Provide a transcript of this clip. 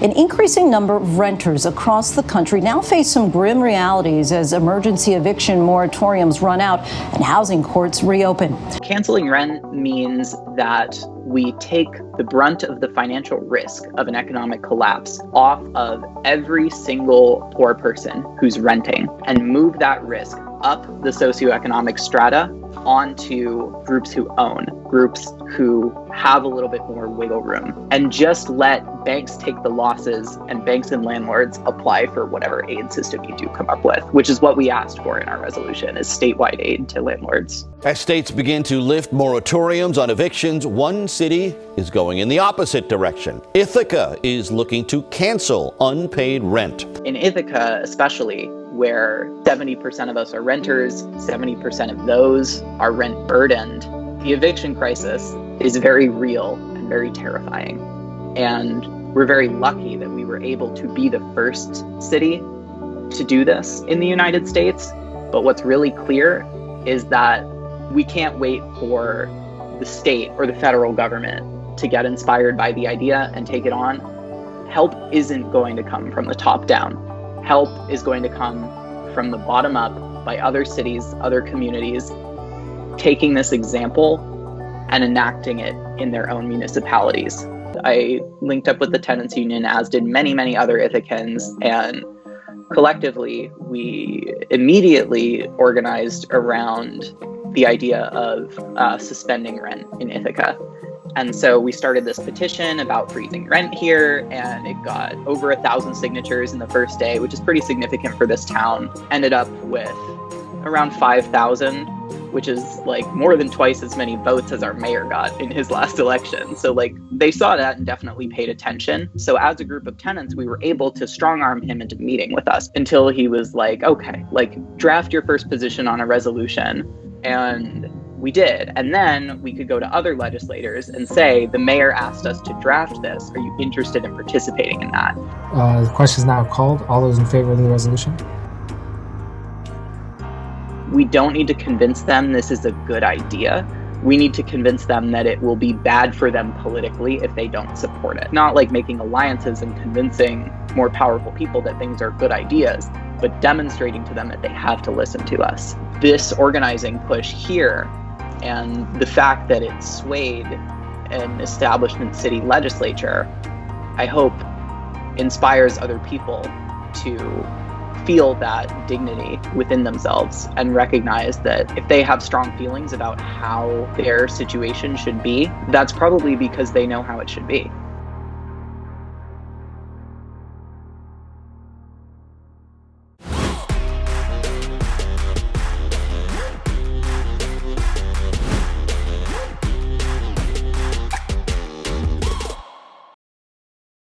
An increasing number of renters across the country now face some grim realities as emergency eviction moratoriums run out and housing courts reopen. Canceling rent means that we take the brunt of the financial risk of an economic collapse off of every single poor person who's renting and move that risk up the socioeconomic strata onto groups who own, groups who have a little bit more wiggle room, and just let banks take the losses and banks and landlords apply for whatever aid system you do come up with, which is what we asked for in our resolution, is statewide aid to landlords. As states begin to lift moratoriums on evictions, one city is going in the opposite direction. Ithaca is looking to cancel unpaid rent. In Ithaca, especially, where 70% of us are renters, 70% of those are rent burdened, the eviction crisis is very real and very terrifying. And we're very lucky that we were able to be the first city to do this in the United States. But what's really clear is that we can't wait for the state or the federal government to get inspired by the idea and take it on. Help isn't going to come from the top down. Help is going to come from the bottom up by other cities, other communities, taking this example and enacting it in their own municipalities. I linked up with the tenants union, as did many, many other Ithacans, and collectively, we immediately organized around the idea of suspending rent in Ithaca. And so we started this petition about freezing rent here, and it got over 1,000 signatures in the first day, which is pretty significant for this town. Ended up with around 5,000, which is like more than twice as many votes as our mayor got in his last election. So like they saw that and definitely paid attention. So as a group of tenants, we were able to strong arm him into meeting with us until he was like, okay, like draft your first position on a resolution. And we did. And then we could go to other legislators and say, the mayor asked us to draft this. Are you interested in participating in that? The question is now called. All those in favor of the resolution? We don't need to convince them this is a good idea. We need to convince them that it will be bad for them politically if they don't support it. Not like making alliances and convincing more powerful people that things are good ideas, but demonstrating to them that they have to listen to us. This organizing push here and the fact that it swayed an establishment city legislature, I hope inspires other people to feel that dignity within themselves and recognize that if they have strong feelings about how their situation should be, that's probably because they know how it should be.